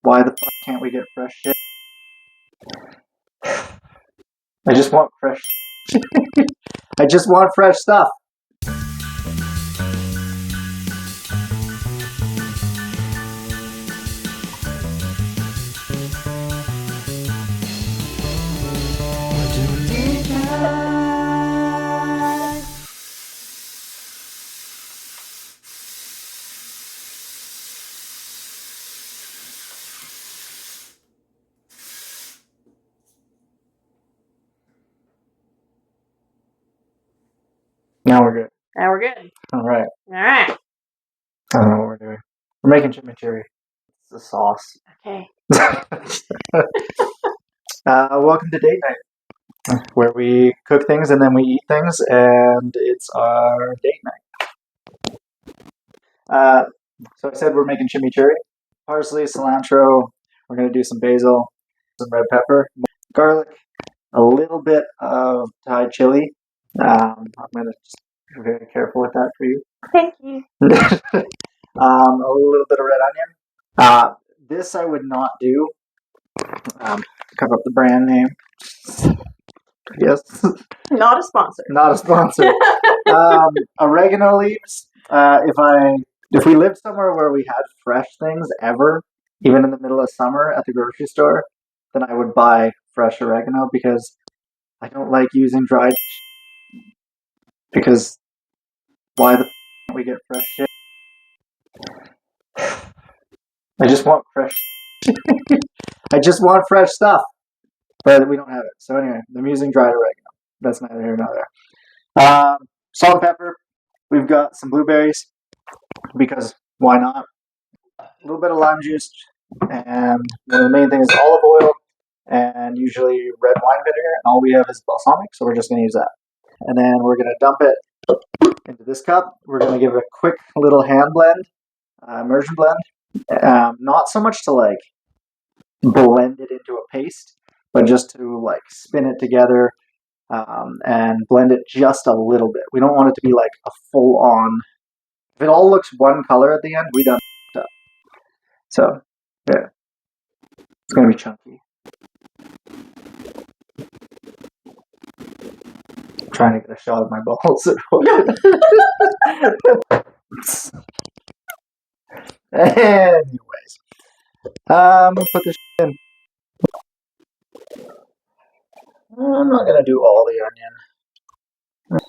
Why the fuck can't we get fresh shit? I just want fresh. I just want fresh stuff. Now we're good. Now we're good. All right. Alright. I don't know what we're doing. We're making chimichurri. It's the sauce. Okay. Welcome to date night, where we cook things and then we eat things, and it's our date night. So I said we're making chimichurri. Parsley, cilantro. We're going to do some basil, some red pepper, garlic, a little bit of Thai chili. I'm going to just be very careful with that for you. Thank you. A little bit of red onion. This I would not do. Cover up the brand name. Yes. Not a sponsor. Not a sponsor. Oregano leaves. If we lived somewhere where we had fresh things ever, even in the middle of summer at the grocery store, then I would buy fresh oregano because I don't like using dried. Because why the can't we get fresh shit? I just want fresh. I just want fresh stuff, but we don't have it. So anyway, I'm using dried oregano. That's neither here nor there. Salt and pepper. We've got some blueberries because why not? A little bit of lime juice, and one of the main things is olive oil, and usually red wine vinegar. And all we have is balsamic, so we're just going to use that. And then we're going to dump it into this cup. We're going to give it a quick little hand blend, immersion blend. Not so much to like blend it into a paste, but just to like spin it together and blend it just a little bit. We don't want it to be like a full on. If it all looks one color at the end, we done up. So yeah, it's gonna be chunky. I'm trying to get a shot of my balls. Anyways, we'll put this in. I'm not gonna do all the onion.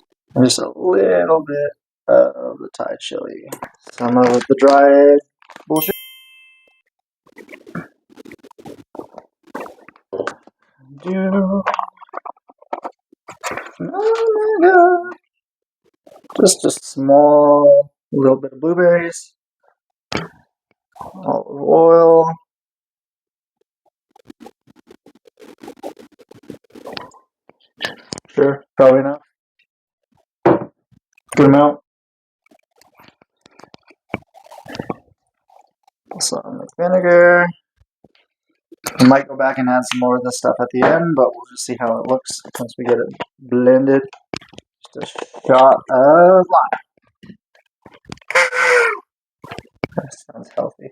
Just a little bit of the Thai chili. Some of the dried bullshit. Oh my god. Just a small little bit of blueberries. Olive oil. Sure, probably enough. Good amount. Some vinegar. I might go back and add some more of this stuff at the end, but we'll just see how it looks once we get it blended. Just a shot of lime. That sounds healthy.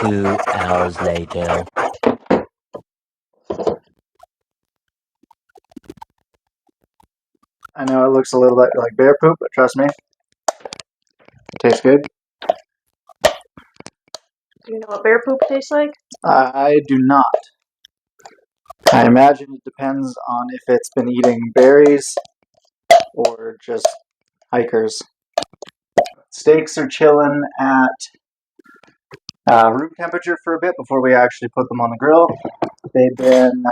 Two hours later. I know it looks a little bit like bear poop, but trust me, it tastes good. Do you know what bear poop tastes like? I do not. I imagine it depends on if it's been eating berries or just hikers. Steaks are chilling at room temperature for a bit before we actually put them on the grill. They've been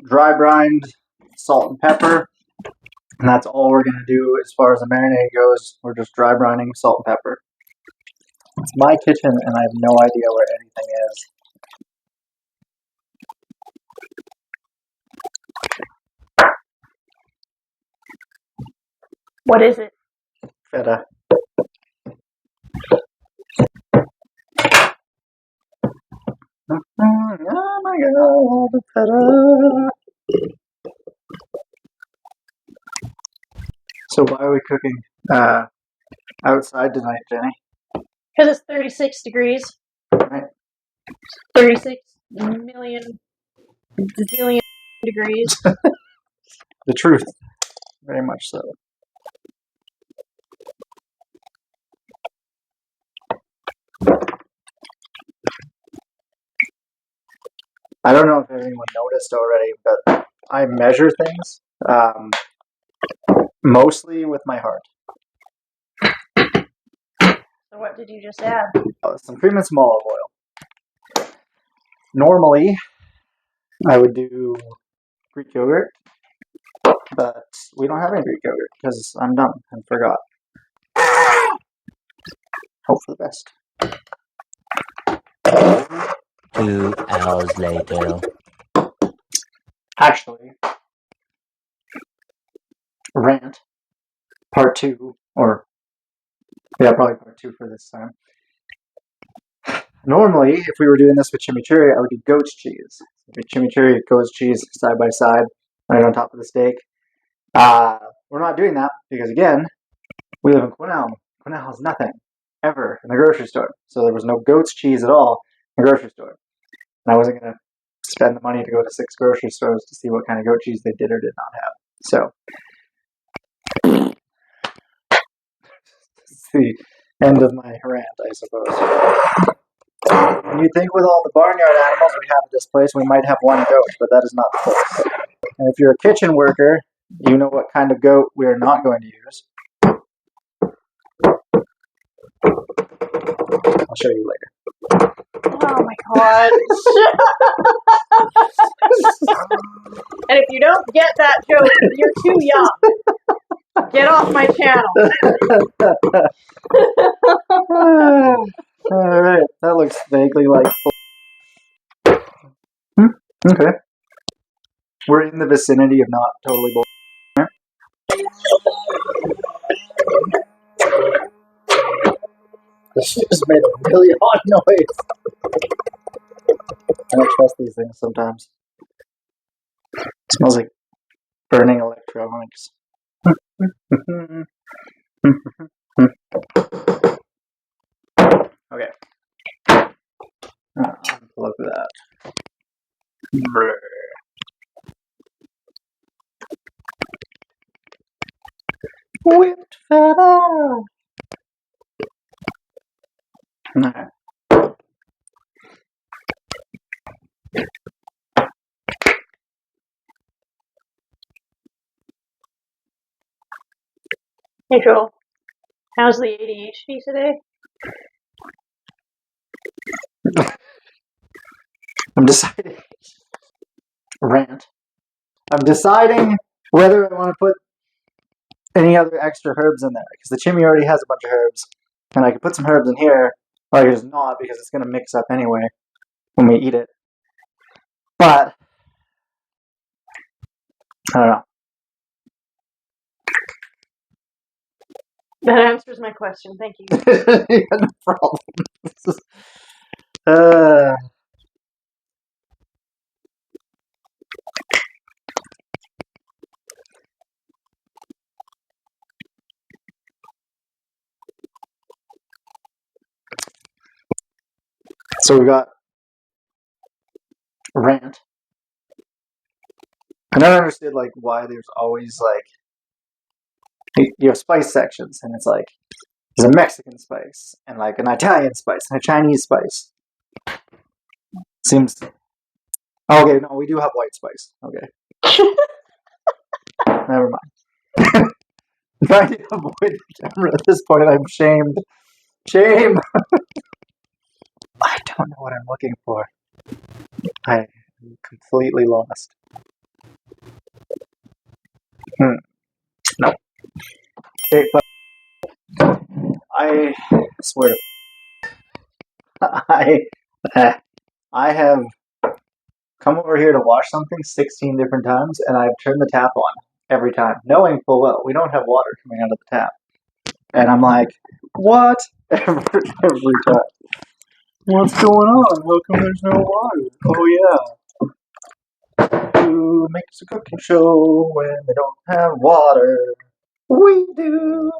dry brined, salt and pepper, and that's all we're going to do as far as the marinade goes. We're just dry brining, salt and pepper. It's my kitchen, and I have no idea where anything is. What is it? Feta. Oh my god, the feta. So why are we cooking outside tonight, Jenny? Because it's 36 degrees. Right. 36 million zillion degrees. The truth. Very much so. I don't know if anyone noticed already, but I measure things mostly with my heart. So what did you just add? Some cream and smol oil. Normally, I would do Greek yogurt, but we don't have any Greek yogurt because I'm dumb and forgot. Hope for the best. 2 hours later. Actually, rant part 2, or yeah, probably part 2 for this time. Normally, if we were doing this with chimichurri, I would do goat's cheese. Chimichurri, goat's cheese side by side, right on top of the steak. We're not doing that because, again, we live in Quesnel. Quesnel has nothing ever in the grocery store, so there was no goat's cheese at all in the grocery store. And I wasn't going to spend the money to go to 6 grocery stores to see what kind of goat cheese they did or did not have. So, it's the end of my rant, I suppose. And you think with all the barnyard animals we have at this place, we might have one goat, but that is not the case. And if you're a kitchen worker, you know what kind of goat we are not going to use. I'll show you later. Oh my god. And if you don't get that joke, you're too young. Get off my channel. Alright, that looks vaguely like... Okay. We're in the vicinity of not totally bull. This just made a really odd noise. I don't trust these things sometimes. It smells like burning electronics. Okay. Look at that. Whipped feta. Alright. Hey Joel, how's the ADHD today? I'm deciding. Rant. I'm deciding whether I want to put any other extra herbs in there, because the chimney already has a bunch of herbs, and I could put some herbs in here, or I could just not, because it's going to mix up anyway when we eat it. But I don't know. That answers my question, thank you. Yeah, no problem. So we got rant. I never understood like why there's always like you have spice sections, and it's like there's a Mexican spice and like an Italian spice and a Chinese spice. Seems okay. No, we do have white spice. Okay, never mind. I'm trying to avoid the camera at this point. I'm shamed. Shame. I don't know what I'm looking for. I'm completely lost. No. Okay, but I swear I have come over here to wash something 16 different times, and I've turned the tap on every time, knowing full well we don't have water coming out of the tap. And I'm like, what? Every time. What's going on? How come there's no water? Oh yeah. Who makes a cooking show when they don't have water? We do.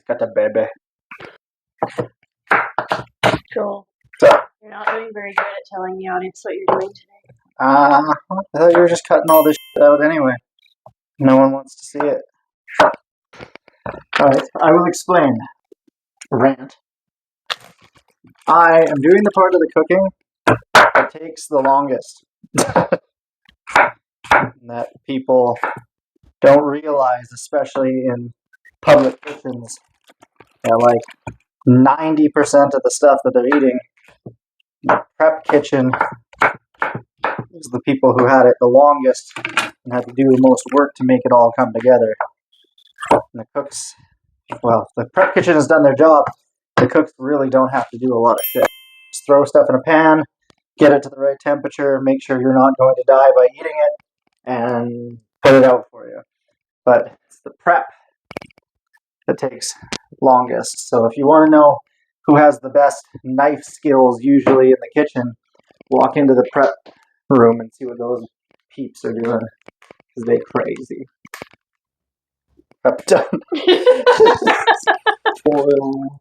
got a baby. Joel, So, you're not doing very good at telling the audience what you're doing today. I thought you were just cutting all this shit out anyway. No one wants to see it. Alright, I will explain. Rant. I am doing the part of the cooking that takes the longest. That people don't realize, especially in public kitchens, that like 90% of the stuff that they're eating, the prep kitchen is the people who had it the longest and had to do the most work to make it all come together. And the cooks, well, the prep kitchen has done their job. The cooks really don't have to do a lot of shit. Just throw stuff in a pan, get it to the right temperature, make sure you're not going to die by eating it, and put it out for you. But it's the prep that takes longest. So if you want to know who has the best knife skills usually in the kitchen, walk into the prep room and see what those peeps are doing, because they're crazy. Prep done. Foil.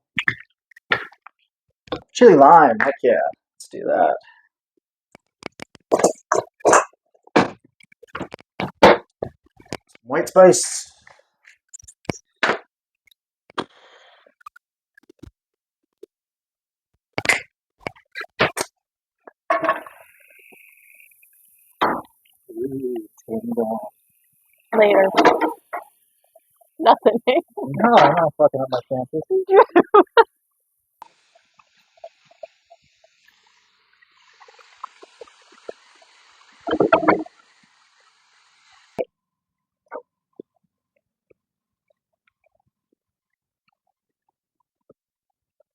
Chili lime, heck yeah. Let's do that. White spice. Later. Nothing. No, I'm not fucking up my chances.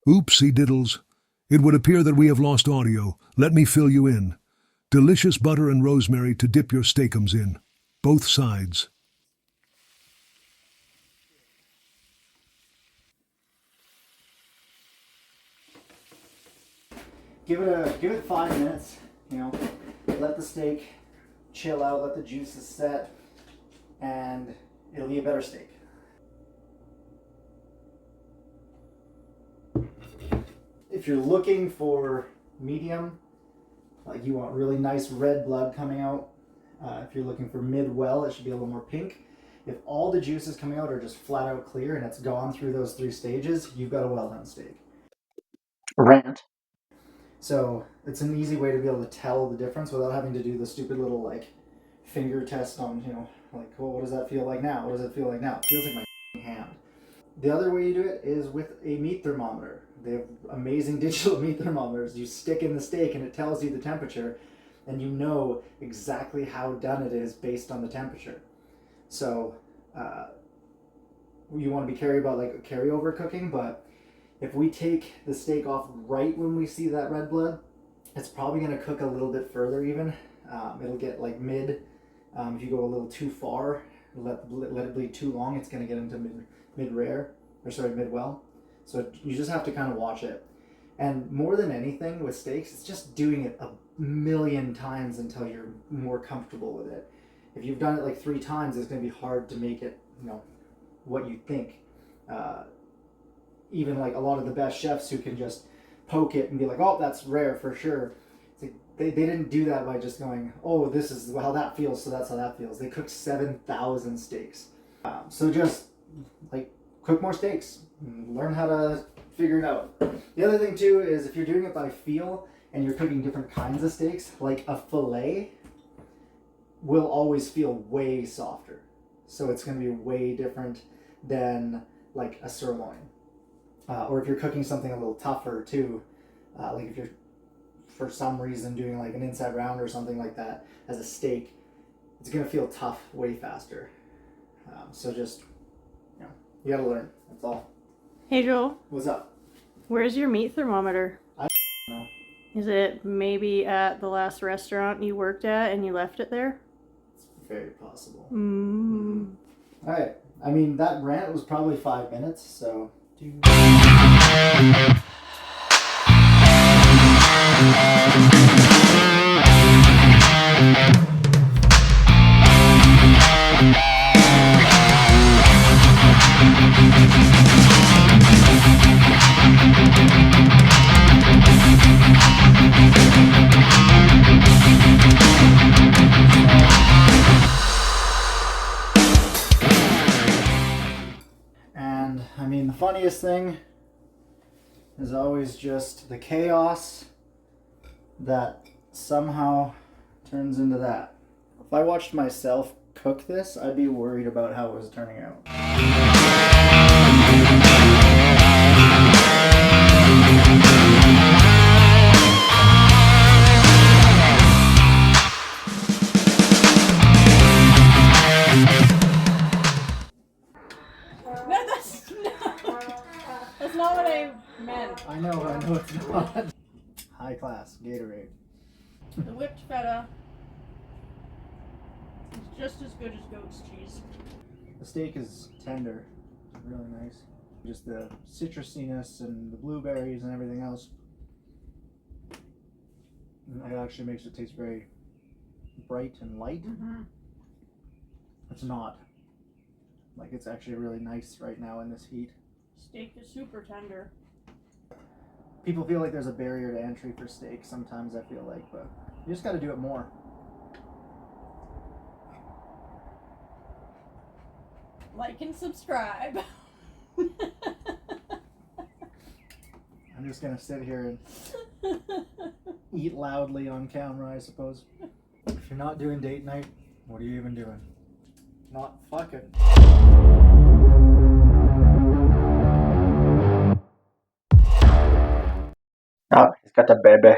Oopsie diddles. It would appear that we have lost audio. Let me fill you in. Delicious butter and rosemary to dip your steakums in. Both sides. Give it 5 minutes, let the steak chill out, let the juices set, and it'll be a better steak. If you're looking for medium, like you want really nice red blood coming out, if you're looking for mid-well, it should be a little more pink. If all the juices coming out are just flat out clear and it's gone through those 3 stages, you've got a well-done steak. Rant. So it's an easy way to be able to tell the difference without having to do the stupid little like finger test on, like, well, what does that feel like now? What does it feel like now? It feels like my hand. The other way you do it is with a meat thermometer. They have amazing digital meat thermometers. You stick in the steak and it tells you the temperature, and you know exactly how done it is based on the temperature. So you want to be careful about like carryover cooking, but if we take the steak off right when we see that red blood, it's probably going to cook a little bit further even. It'll get like mid. If you go a little too far, let it bleed too long, it's going to get into mid-well. So you just have to kind of watch it. And more than anything with steaks, it's just doing it a million times until you're more comfortable with it. If you've done it like 3 times, it's going to be hard to make it, what you think. Even like a lot of the best chefs who can just poke it and be like, oh, that's rare for sure. It's like they didn't do that by just going, oh, this is how that feels, so that's how that feels. They cooked 7,000 steaks. So just like cook more steaks. Learn how to figure it out. The other thing too is if you're doing it by feel and you're cooking different kinds of steaks, like a fillet will always feel way softer. So it's going to be way different than like a sirloin. Or if you're cooking something a little tougher too, like if you're for some reason doing like an inside round or something like that as a steak, it's going to feel tough way faster. So just, you gotta learn. That's all. Hey Joel, What's up? where's your meat thermometer? I don't know. Is it maybe at the last restaurant you worked at and you left it there? It's very possible. Mm. All right. I mean, that rant was probably 5 minutes, so. the funniest thing is always just the chaos that somehow turns into that. If I watched myself cook this, I'd be worried about how it was turning out. No, that's not what I meant. I know it's not. High class Gatorade. The whipped feta is just as good as goat's cheese. The steak is tender, really nice. Just the citrusiness and the blueberries and everything else. It actually makes it taste very bright and light. Mm-hmm. It's not. Like, it's actually really nice right now in this heat. Steak is super tender. People feel like there's a barrier to entry for steak sometimes, I feel like, but you just gotta do it more. Like and subscribe. I'm just gonna sit here and eat loudly on camera, I suppose. If you're not doing date night, what are you even doing? Not fucking. Oh, he's got the baby.